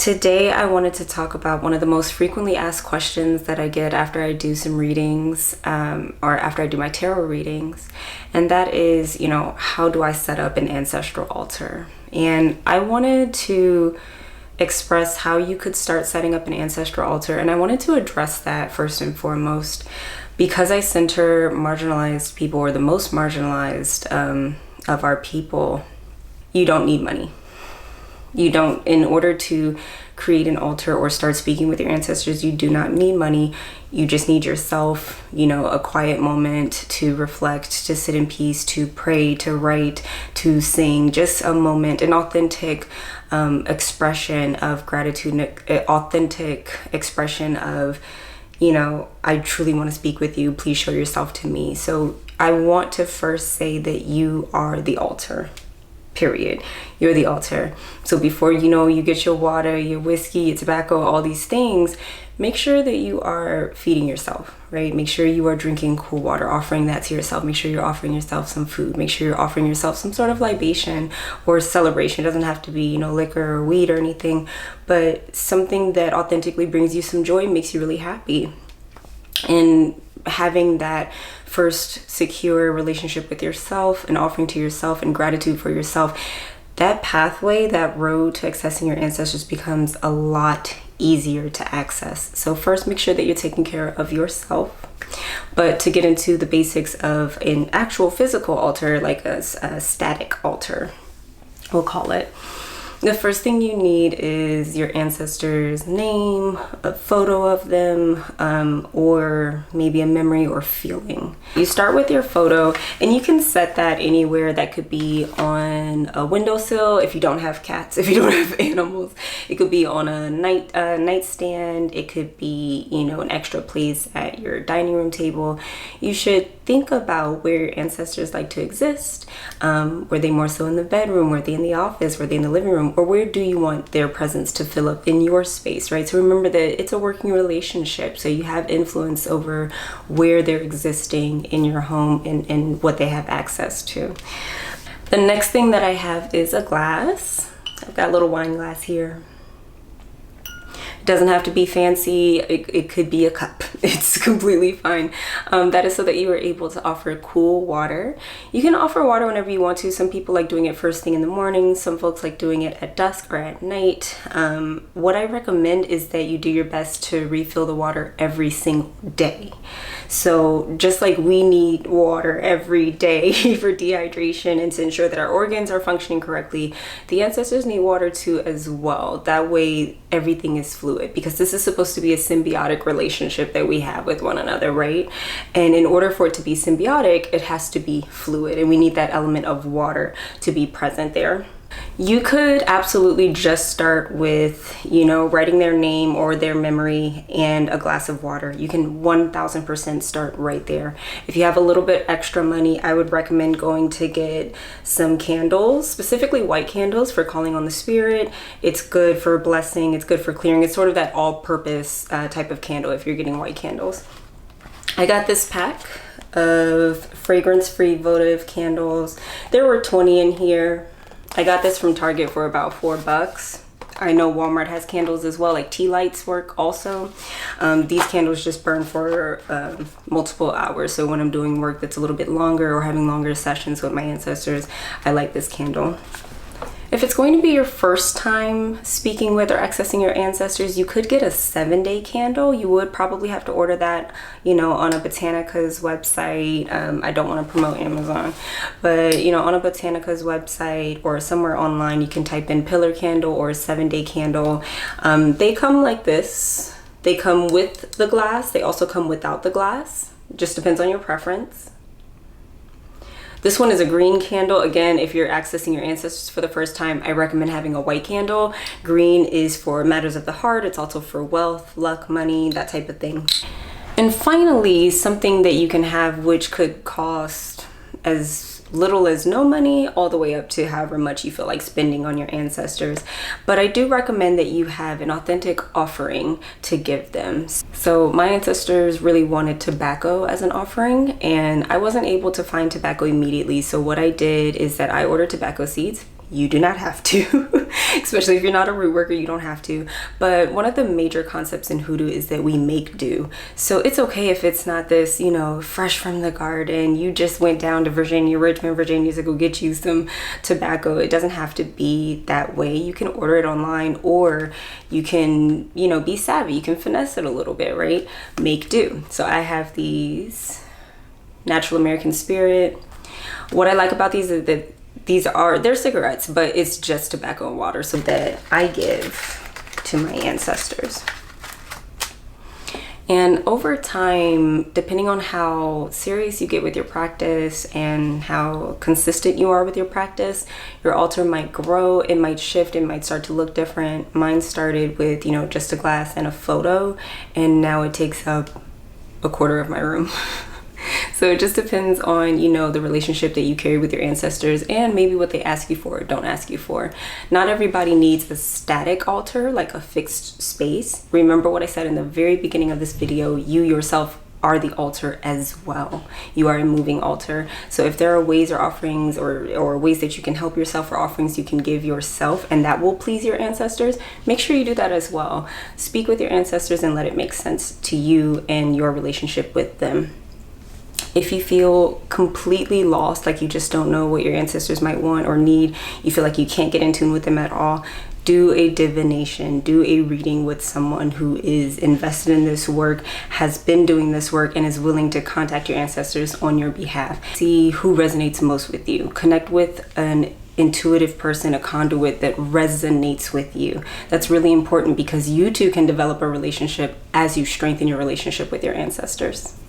Today I wanted to talk about one of the most frequently asked questions that I get after I do some readings or after I do my tarot readings, and that is, how do I set up an ancestral altar? And I wanted to express how you could start setting up an ancestral altar, and I wanted to address that first and foremost because I center marginalized people, or the most marginalized of our people. You don't need money. You don't, in order to create an altar or start speaking with your ancestors, you do not need money. You just need yourself, a quiet moment to reflect, to sit in peace, to pray, to write, to sing, just a moment, an authentic expression of gratitude, an authentic expression of, I truly want to speak with you. Please show yourself to me. So I want to first say that you are the altar. Period. You're the altar. So before you get your water, your whiskey, your tobacco, all these things, make sure that you are feeding yourself, right? Make sure you are drinking cool water, offering that to yourself. Make sure you're offering yourself some food. Make sure you're offering yourself some sort of libation or celebration. It doesn't have to be, liquor or weed or anything, but something that authentically brings you some joy, makes you really happy. And having that first secure relationship with yourself and offering to yourself and gratitude for yourself, that pathway, that road to accessing your ancestors becomes a lot easier to access. So first, make sure that you're taking care of yourself. But to get into the basics of an actual physical altar, like a static altar, we'll call it, the first thing you need is your ancestor's name, a photo of them, or maybe a memory or feeling. You start with your photo, and you can set that anywhere. That could be on a windowsill if you don't have cats, if you don't have animals. It could be on a nightstand. It could be, an extra place at your dining room table. You should think about where your ancestors like to exist. Were they more so in the bedroom? Were they in the office? Were they in the living room? Or where do you want their presence to fill up in your space, right? So remember that it's a working relationship. So you have influence over where they're existing in your home and what they have access to. The next thing that I have is a glass. I've got a little wine glass here. It doesn't have to be fancy. It could be a cup. It's completely fine. That is so that you are able to offer cool water. You can offer water whenever you want to. Some people like doing it first thing in the morning. Some folks like doing it at dusk or at night. What I recommend is that you do your best to refill the water every single day. So just like we need water every day for dehydration and to ensure that our organs are functioning correctly, the ancestors need water too as well. That way everything is fluid, because this is supposed to be a symbiotic relationship that we have with one another, right? And in order for it to be symbiotic, it has to be fluid, and we need that element of water to be present there. You could absolutely just start with, writing their name or their memory and a glass of water. You can 1000% start right there. If you have a little bit extra money, I would recommend going to get some candles, specifically white candles, for calling on the spirit. It's good for blessing. It's good for clearing. It's sort of that all-purpose type of candle if you're getting white candles. I got this pack of fragrance-free votive candles. There were 20 in here. I got this from Target for about $4. I know Walmart has candles as well, like tea lights work also. These candles just burn for multiple hours. So when I'm doing work that's a little bit longer or having longer sessions with my ancestors, I like this candle. If it's going to be your first time speaking with or accessing your ancestors, you could get a 7-day candle. You would probably have to order that, on a Botanica's website. I don't want to promote Amazon, but, on a Botanica's website or somewhere online, you can type in pillar candle or 7-day candle. They come like this. They come with the glass. They also come without the glass. Just depends on your preference. This one is a green candle. Again, if you're accessing your ancestors for the first time, I recommend having a white candle. Green is for matters of the heart. It's also for wealth, luck, money, that type of thing. And finally, something that you can have which could cost as little as no money all the way up to however much you feel like spending on your ancestors. But I do recommend that you have an authentic offering to give them. So my ancestors really wanted tobacco as an offering, and I wasn't able to find tobacco immediately. So what I did is that I ordered tobacco seeds. You do not have to, especially if you're not a root worker, you don't have to. But one of the major concepts in Hoodoo is that we make do. So it's okay if it's not this, you know, fresh from the garden, you just went down to Richmond, Virginia to go get you some tobacco. It doesn't have to be that way. You can order it online, or you can, you know, be savvy. You can finesse it a little bit, right? Make do. So I have these Natural American Spirit. What I like about these is that they're cigarettes, but it's just tobacco and water, so that I give to my ancestors. And over time, depending on how serious you get with your practice and how consistent you are with your practice, your altar might grow, it might shift, it might start to look different. Mine started with, you know, just a glass and a photo, and now it takes up a quarter of my room. So it just depends on, you know, the relationship that you carry with your ancestors, and maybe what they ask you for or don't ask you for. Not everybody needs a static altar, like a fixed space. Remember what I said in the very beginning of this video, you yourself are the altar as well. You are a moving altar. So if there are ways or offerings or ways that you can help yourself, or offerings you can give yourself, and that will please your ancestors, make sure you do that as well. Speak with your ancestors and let it make sense to you and your relationship with them. If you feel completely lost, like you just don't know what your ancestors might want or need, you feel like you can't get in tune with them at all, do a divination, do a reading with someone who is invested in this work, has been doing this work, and is willing to contact your ancestors on your behalf. See who resonates most with you. Connect with an intuitive person, a conduit that resonates with you. That's really important, because you two can develop a relationship as you strengthen your relationship with your ancestors.